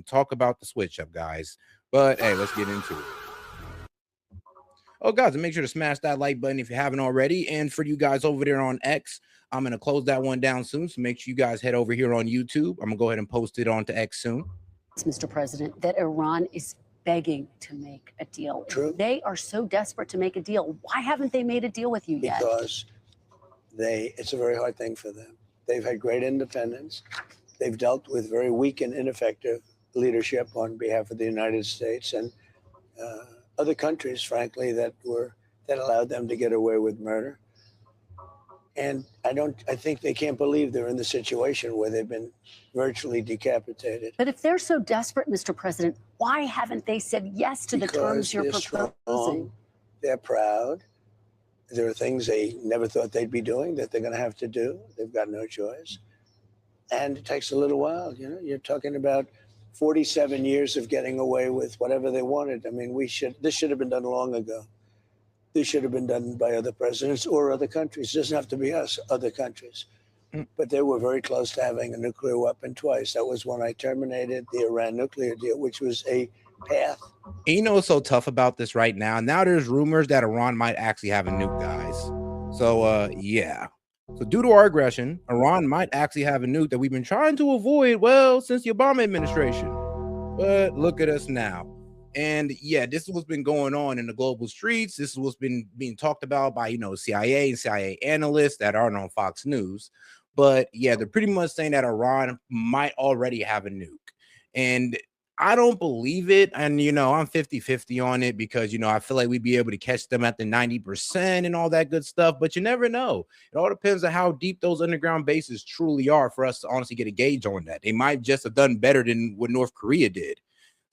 talk about the switch up, guys. But hey, let's get into it. Oh, guys, and make sure to smash that like button if you haven't already. And for you guys over there on X, I'm going to close that one down soon. So make sure you guys head over here on YouTube. I'm going to go ahead and post it onto X soon. Mr. President, that Iran is begging to make a deal. True. They are so desperate to make a deal. Why haven't they made a deal with you yet? Because it's a very hard thing for them. They've had great independence. They've dealt with very weak and ineffective leadership on behalf of the United States and other countries, frankly, that allowed them to get away with murder. And I think they can't believe they're in the situation where they've been virtually decapitated. But if they're so desperate, Mr. President, why haven't they said yes to the terms you're proposing? Strong, they're proud. There are things they never thought they'd be doing that they're going to have to do. They've got no choice. And it takes a little while. You know, you're talking about 47 years of getting away with whatever they wanted. I mean, this should have been done long ago. This should have been done by other presidents or other countries. It doesn't have to be us, other countries. But they were very close to having a nuclear weapon twice. That was when I terminated the Iran nuclear deal, which was a path. And you know what's so tough about this right now? Now there's rumors that Iran might actually have a nuke, guys. So, yeah. So due to our aggression, Iran might actually have a nuke that we've been trying to avoid, well, since the Obama administration. But look at us now. And yeah, this is what's been going on in the global streets. This is what's been being talked about by, CIA and CIA analysts that aren't on Fox News. But yeah, they're pretty much saying that Iran might already have a nuke. And I don't believe it. And, I'm 50-50 on it because, I feel like we'd be able to catch them at the 90% and all that good stuff. But you never know. It all depends on how deep those underground bases truly are for us to honestly get a gauge on that. They might just have done better than what North Korea did.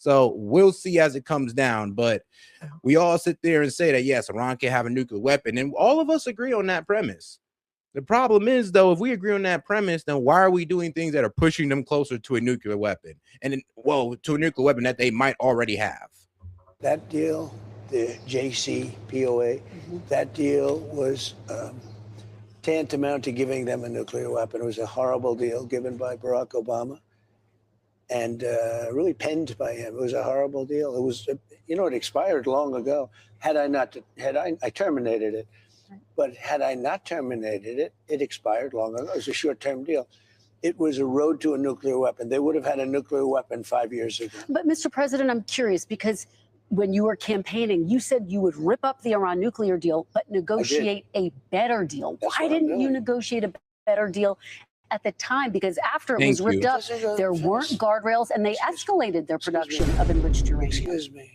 So we'll see as it comes down. But we all sit there and say that, yes, Iran can have a nuclear weapon. And all of us agree on that premise. The problem is, though, if we agree on that premise, then why are we doing things that are pushing them closer to a nuclear weapon? And then, to a nuclear weapon that they might already have. That deal, the JCPOA, that deal was tantamount to giving them a nuclear weapon. It was a horrible deal given by Barack Obama and really penned by him. It was a horrible deal. It was, it expired long ago. I terminated it. But had I not terminated it, it expired long ago. It was a short-term deal. It was a road to a nuclear weapon. They would have had a nuclear weapon 5 years ago. But, Mr. President, I'm curious because when you were campaigning, you said you would rip up the Iran nuclear deal, but negotiate a better deal. Why didn't you negotiate a better deal at the time? Because after it was ripped up, there weren't guardrails, and they escalated their production of enriched uranium. Excuse me.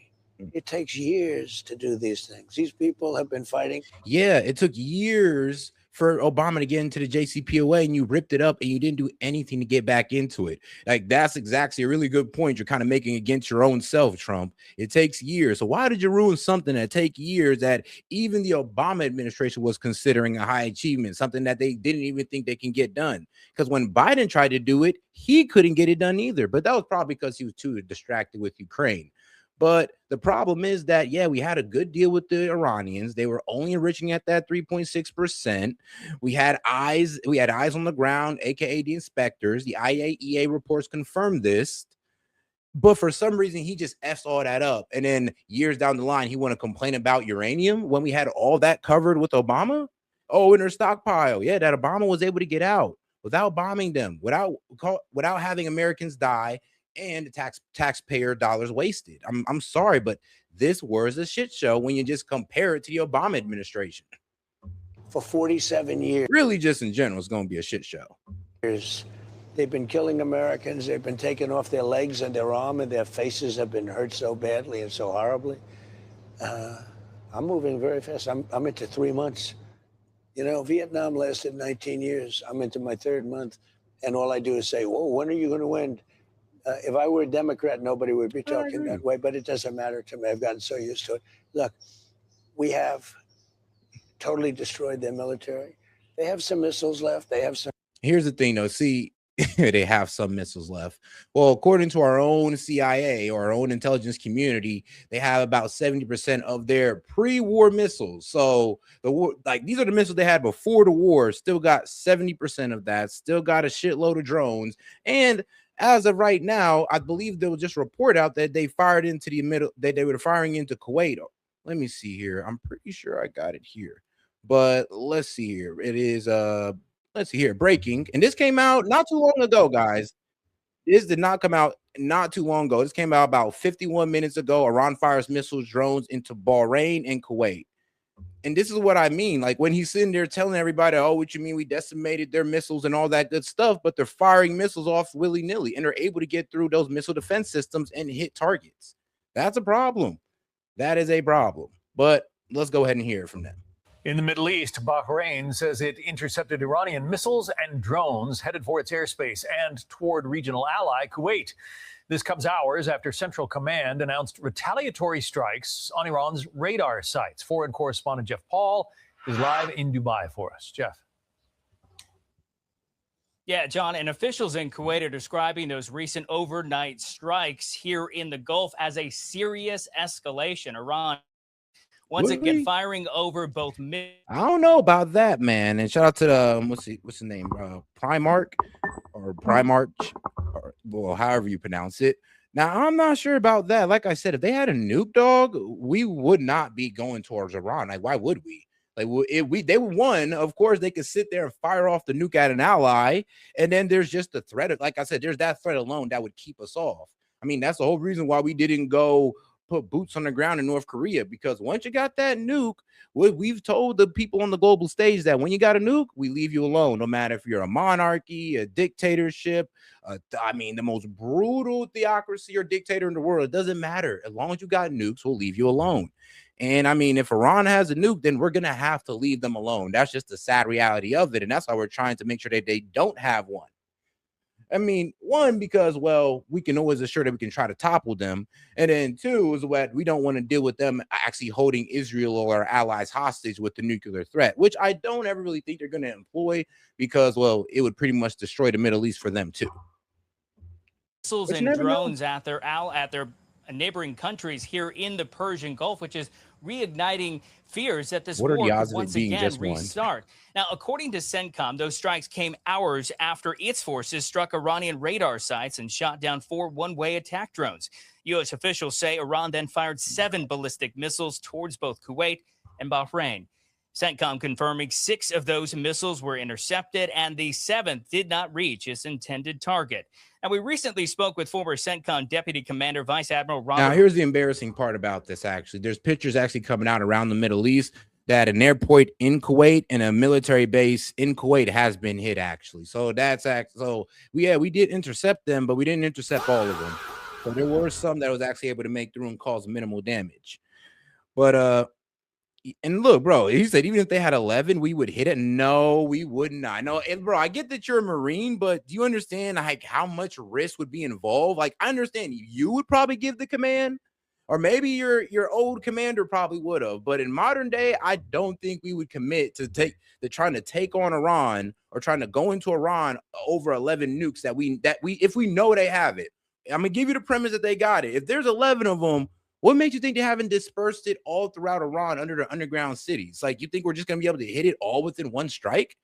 It takes years to do these things. These people have been fighting. Yeah, it took years for Obama to get into the JCPOA, and you ripped it up and you didn't do anything to get back into it. Like, that's exactly a really good point you're kind of making against your own self, Trump. It takes years. So why did you ruin something that take years that even the Obama administration was considering a high achievement, something that they didn't even think they can get done? Because when Biden tried to do it, he couldn't get it done either. But that was probably because he was too distracted with Ukraine. But the problem is that, yeah, we had a good deal with the Iranians. They were only enriching at that 3.6%. We had eyes on the ground, aka the inspectors. The IAEA reports confirmed this. But for some reason, he just F's all that up. And then years down the line, he want to complain about uranium when we had all that covered with Obama. Oh, in their stockpile. Yeah, that Obama was able to get out without bombing them, without having Americans die. And the taxpayer dollars wasted. I'm sorry, but this was a shit show when you just compare it to the Obama administration. For 47 years. Really, just in general, it's going to be a shit show. They've been killing Americans. They've been taking off their legs and their arm, and their faces have been hurt so badly and so horribly. I'm moving very fast. I'm into 3 months. Vietnam lasted 19 years. I'm into my 3rd month, and all I do is say, whoa, when are you going to end? If I were a Democrat, nobody would be talking that way, but it doesn't matter to me. I've gotten so used to it. Look, we have totally destroyed their military. They have some missiles left. They have some. Here's the thing, though. See, they have some missiles left. Well, according to our own CIA or our own intelligence community, they have about 70% of their pre-war missiles. So these are the missiles they had before the war. Still got 70% of that. Still got a shitload of drones. And as of right now, I believe there was just a report out that they fired into the middle, that they were firing into Kuwait. Let me see here. I'm pretty sure I got it here. But let's see here. It is let's see here. Breaking. And this came out not too long ago, guys. This did not come out not too long ago. This came out about 51 minutes ago. Iran fires missiles, drones into Bahrain and Kuwait. And this is what I mean. Like when he's sitting there telling everybody, oh, what you mean we decimated their missiles and all that good stuff, but they're firing missiles off willy-nilly and they're able to get through those missile defense systems and hit targets. That's a problem. That is a problem. But let's go ahead and hear it from them. In the Middle East, Bahrain says it intercepted Iranian missiles and drones headed for its airspace and toward regional ally Kuwait. This comes hours after Central Command announced retaliatory strikes on Iran's radar sites. Foreign correspondent Jeff Paul is live in Dubai for us. Jeff. Yeah, John, and officials in Kuwait are describing those recent overnight strikes here in the Gulf as a serious escalation. Iran once again firing over both I don't know about that, man. And shout out to the what's the name? Primarch or Primarch, or well, however you pronounce it. Now, I'm not sure about that. Like I said, if they had a nuke, dog, we would not be going towards Iran. Like, why would we? Like, if they won, of course, they could sit there and fire off the nuke at an ally. And then there's just the threat of, like I said, there's that threat alone that would keep us off. I mean, that's the whole reason why we didn't go put boots on the ground in North Korea, because once you got that nuke, we've told the people on the global stage that when you got a nuke, we leave you alone, no matter if you're a monarchy, a dictatorship, I mean, the most brutal theocracy or dictator in the world. It doesn't matter. As long as you got nukes, we'll leave you alone. And I mean, if Iran has a nuke, then we're going to have to leave them alone. That's just the sad reality of it. And that's why we're trying to make sure that they don't have one. I mean, one, because, well, we can always assure that we can try to topple them. And then two is that we don't want to deal with them actually holding Israel or our allies hostage with the nuclear threat, which I don't ever really think they're going to employ because, well, it would pretty much destroy the Middle East for them too. Missiles and drones at their neighboring countries here in the Persian Gulf, which is reigniting fears that this war could once again restart. Now, according to CENTCOM, those strikes came hours after its forces struck Iranian radar sites and shot down 4 one-way attack drones. U.S. officials say Iran then fired 7 ballistic missiles towards both Kuwait and Bahrain. CENTCOM confirming 6 of those missiles were intercepted and the 7th did not reach its intended target. And we recently spoke with former CENTCOM Deputy Commander Vice Admiral Robert. Now, here's the embarrassing part about this, actually. There's pictures actually coming out around the Middle East that an airport in Kuwait and a military base in Kuwait has been hit, actually. So that's so we did intercept them, but we didn't intercept all of them. So there were some that was actually able to make through and cause minimal damage. But and look, bro, he said even if they had 11, we would hit it. No, we would not. No, and bro, I get that you're a Marine, but do you understand like how much risk would be involved? Like, I understand you would probably give the command, or maybe your old commander probably would have. But in modern day, I don't think we would commit to trying to take on Iran or trying to go into Iran over 11 nukes that we if we know they have it. I'm gonna give you the premise that they got it. If there's 11 of them, what makes you think they haven't dispersed it all throughout Iran under the underground cities? Like, you think we're just going to be able to hit it all within one strike?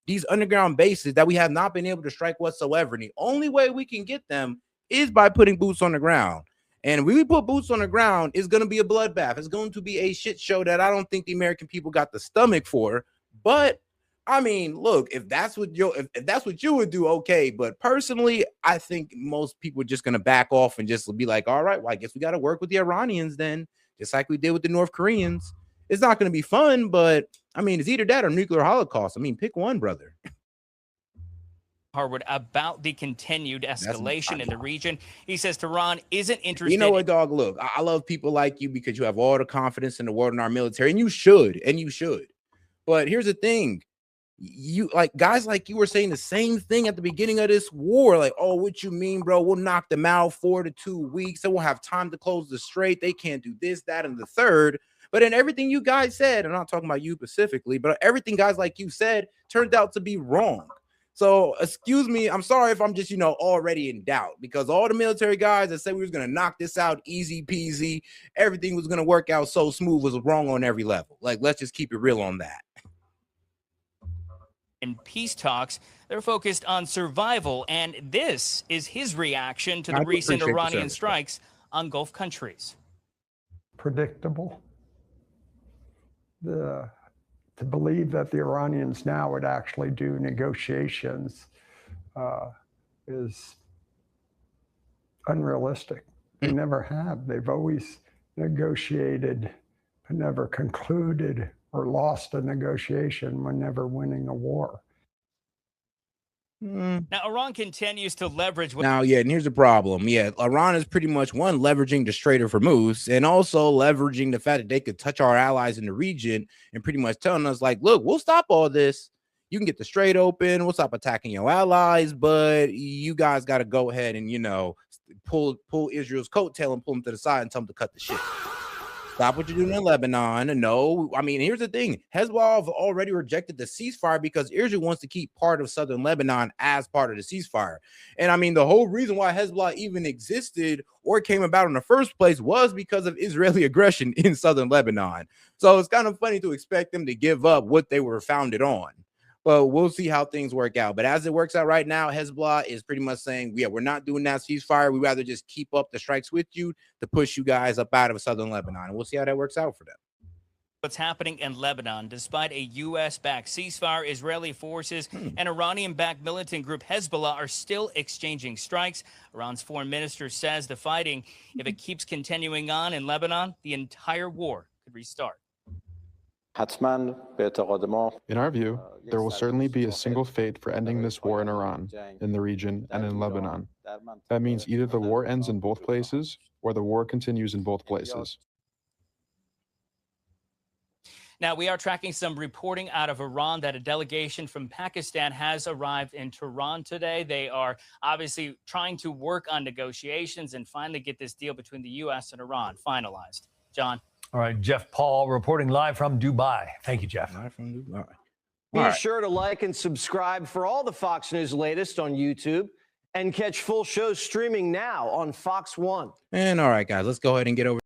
These underground bases that we have not been able to strike whatsoever. And the only way we can get them is by putting boots on the ground. And when we put boots on the ground, it's going to be a bloodbath. It's going to be a shit show that I don't think the American people got the stomach for. But I mean, look, if that's what you would do, okay. But personally, I think most people are just going to back off and just be like, all right, well, I guess we got to work with the Iranians then, just like we did with the North Koreans. It's not going to be fun, but I mean, it's either that or nuclear holocaust. I mean, pick one, brother. Harwood, about the continued escalation in the region. He says Tehran isn't interested. You know what, dog? Look, I love people like you because you have all the confidence in the world in our military, and you should. But here's the thing. You like guys like you were saying the same thing at the beginning of this war, like, oh, what you mean, bro? We'll knock them out 4 to 2 weeks. They won't have time to close the strait. They can't do this, that, and the third. But then everything you guys said, I'm not talking about you specifically, but everything guys like you said turned out to be wrong. So excuse me, I'm sorry if I'm just already in doubt, because all the military guys that said we was gonna knock this out easy peasy, everything was gonna work out so smooth, was wrong on every level. Like, let's just keep it real on that. In peace talks, they're focused on survival, and this is his reaction to the recent Iranian strikes on Gulf countries. Predictable. To believe that the Iranians now would actually do negotiations is unrealistic. They never have. They've always negotiated but never concluded or lost a negotiation when never winning a war. Now, Iran continues to leverage. Now, yeah, and here's the problem. Yeah, Iran is pretty much, one, leveraging the Strait of Hormuz, and also leveraging the fact that they could touch our allies in the region and pretty much telling us, like, look, we'll stop all this. You can get the strait open. We'll stop attacking your allies, but you guys got to go ahead and, you know, pull Israel's coattail and pull them to the side and tell them to cut the shit. Stop what you're doing in Lebanon. No, I mean, here's the thing. Hezbollah have already rejected the ceasefire because Israel wants to keep part of southern Lebanon as part of the ceasefire. And I mean, the whole reason why Hezbollah even existed or came about in the first place was because of Israeli aggression in southern Lebanon. So it's kind of funny to expect them to give up what they were founded on. But we'll see how things work out. But as it works out right now, Hezbollah is pretty much saying, yeah, we're not doing that ceasefire. We'd rather just keep up the strikes with you to push you guys up out of southern Lebanon. And we'll see how that works out for them. What's happening in Lebanon? Despite a U.S.-backed ceasefire, Israeli forces and Iranian-backed militant group Hezbollah are still exchanging strikes. Iran's foreign minister says the fighting, if it keeps continuing on in Lebanon, the entire war could restart. In our view, there will certainly be a single fate for ending this war in Iran, in the region, and in Lebanon. That means either the war ends in both places, or the war continues in both places. Now, we are tracking some reporting out of Iran that a delegation from Pakistan has arrived in Tehran today. They are obviously trying to work on negotiations and finally get this deal between the U.S. and Iran finalized. John. All right, Jeff Paul reporting live from Dubai. Thank you, Jeff. Live from Dubai. Be sure to like and subscribe for all the Fox News latest on YouTube and catch full shows streaming now on Fox One. And all right, guys, let's go ahead and get over